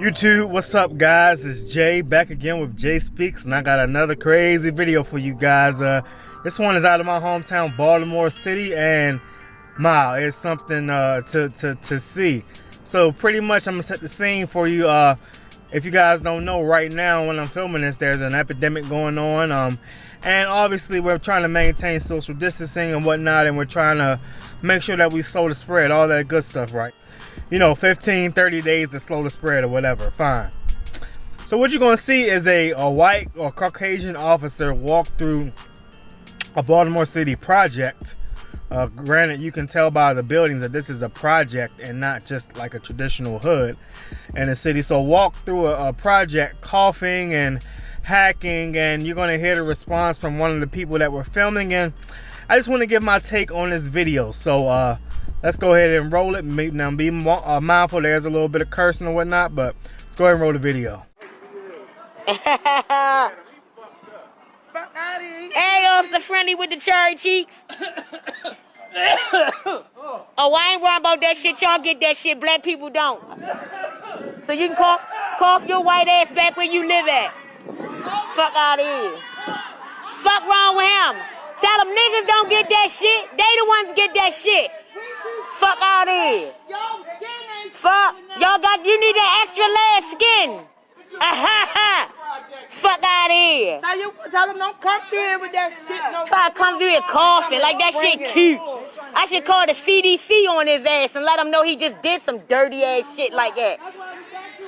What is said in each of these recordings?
YouTube, what's up guys? It's Jay back again with Jay Speaks, and I got another crazy video for you guys. This one is out of my hometown, Baltimore City, and wow, it's something to see. So pretty much I'm gonna set the scene for you. If you guys don't know, right now when I'm filming this, there's an epidemic going on, and obviously we're trying to maintain social distancing and whatnot, and we're trying to make sure that we slow the spread, all that good stuff, right? You know, 15, 30 days to slow the spread or whatever, fine. So what you're going to see is a white or Caucasian officer walk through a Baltimore City project. Granted, you can tell by the buildings that this is a project and not just like a traditional hood in the city. So walk through a project coughing and hacking, and you're going to hear the response from one of the people that were filming. And I just want to give my take on this video. So let's go ahead and roll it. Now be mindful, there's a little bit of cursing and whatnot, but let's go ahead and roll the video. Hey, Officer Friendly with the cherry cheeks. Oh, I ain't worried about that shit. Y'all get that shit. Black people don't. So you can cough your white ass back where you live at. Fuck out of here. Fuck wrong with him. Tell them niggas don't get that shit. They the ones get that shit. Fuck out of here. Fuck. You need that extra layer of skin. Fuck out of here. Tell them don't come through here with that shit. No. Try to come through here coughing like that shit cute. I should call the CDC on his ass and let him know he just did some dirty ass shit like that.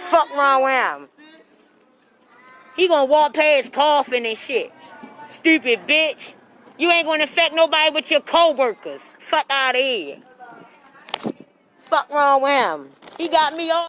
Fuck wrong with him. He gonna walk past coughing and shit. Stupid bitch. You ain't gonna infect nobody with your co-workers. Fuck out of here. Fuck wrong with him. He got me on.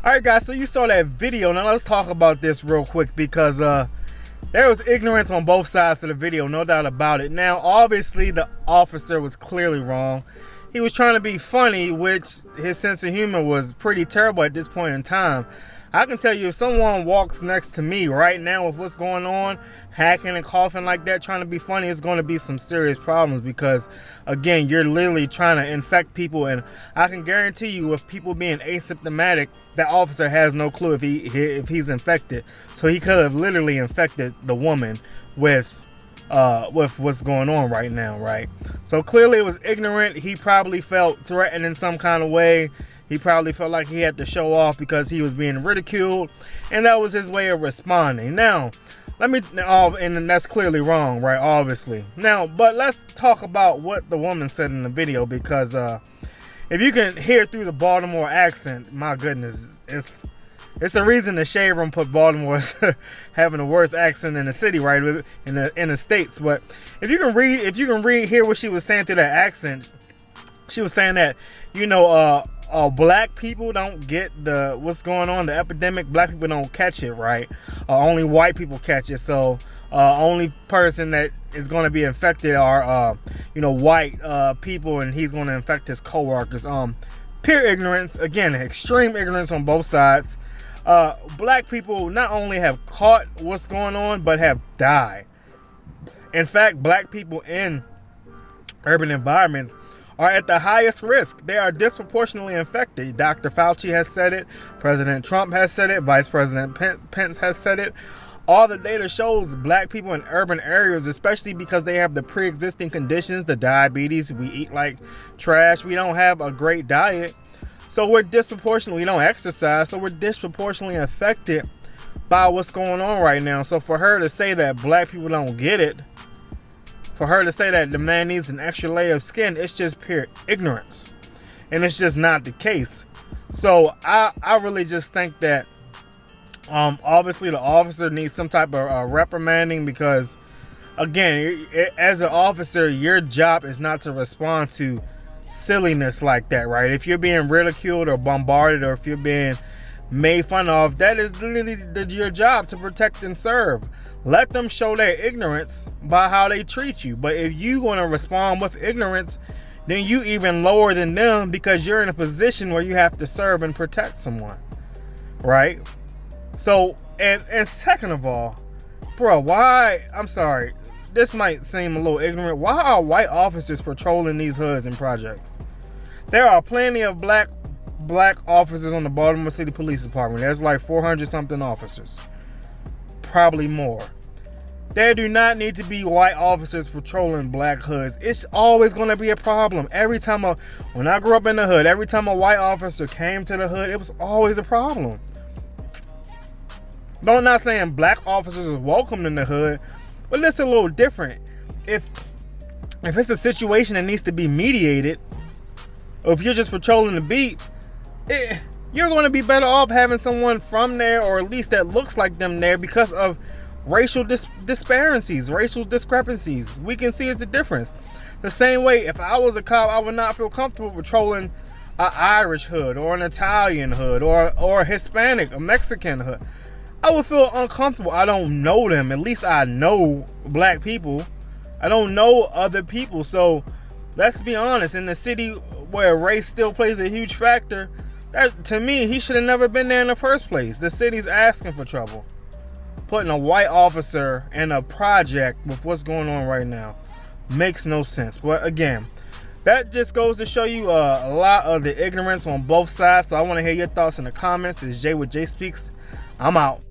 Alright guys, so you saw that video. Now let's talk about this real quick, because there was ignorance on both sides of the video, no doubt about it. Now obviously the officer was clearly wrong. He was trying to be funny, which his sense of humor was pretty terrible at this point in time. I can tell you, if someone walks next to me right now with what's going on, hacking and coughing like that, trying to be funny, it's going to be some serious problems, because again, you're literally trying to infect people. And I can guarantee you, with people being asymptomatic, that officer has no clue if he's infected. So he could have literally infected the woman with what's going on right now, right? So clearly it was ignorant. He probably felt threatened in some kind of way. He probably felt like he had to show off because he was being ridiculed, and that was his way of responding. Now, and that's clearly wrong, right? Obviously. Now, but let's talk about what the woman said in the video, because if you can hear through the Baltimore accent, my goodness, it's a reason the shade room put Baltimore as having the worst accent in the city, right? In the states. But if you can hear what she was saying through that accent, she was saying that, you know, black people don't get what's going on, the epidemic. Black people don't catch it, right? Only white people catch it. So only person that is going to be infected are you know, white people, and he's going to infect his co-workers. Pure ignorance, again, extreme ignorance on both sides. Black people not only have caught what's going on, but have died. In fact, black people in urban environments are at the highest risk. They are disproportionately infected. Dr. Fauci has said it. President Trump has said it. Vice President Pence has said it. All the data shows black people in urban areas, especially because they have the pre-existing conditions, the diabetes, we eat like trash, we don't have a great diet. So we're disproportionately, we don't exercise, so we're disproportionately affected by what's going on right now. So for her to say that black people don't get it, for her to say that the man needs an extra layer of skin, it's just pure ignorance. And it's just not the case. So I really just think that obviously the officer needs some type of reprimanding, because again, as an officer, your job is not to respond to silliness like that, right? If you're being ridiculed or bombarded, or if you're being made fun of, that is literally your job, to protect and serve. Let them show their ignorance by how they treat you. But if you want to respond with ignorance, then you even lower than them, because you're in a position where you have to serve and protect someone, right? So, and second of all, bro, why, I'm sorry, this might seem a little ignorant, why are white officers patrolling these hoods and projects? There are plenty of black black officers on the Baltimore City Police Department. There's like 400 something officers, probably more. There do not need to be white officers patrolling black hoods. It's always going to be a problem. When I grew up in the hood, every time a white officer came to the hood, it was always a problem. No, I'm not saying black officers are welcome in the hood, but it's a little different. If it's a situation that needs to be mediated, or if you're just patrolling the beat, you're going to be better off having someone from there, or at least that looks like them there, because of racial disparities, racial discrepancies. We can see it's a difference. The same way, if I was a cop, I would not feel comfortable patrolling an Irish hood, or an Italian hood, or a Hispanic, a Mexican hood. I would feel uncomfortable. I don't know them. At least I know black people. I don't know other people. So let's be honest, in the city where race still plays a huge factor, that, to me, he should have never been there in the first place. The city's asking for trouble. Putting a white officer in a project with what's going on right now makes no sense. But again, that just goes to show you a lot of the ignorance on both sides. So I want to hear your thoughts in the comments. It's Jay with Jay Speaks. I'm out.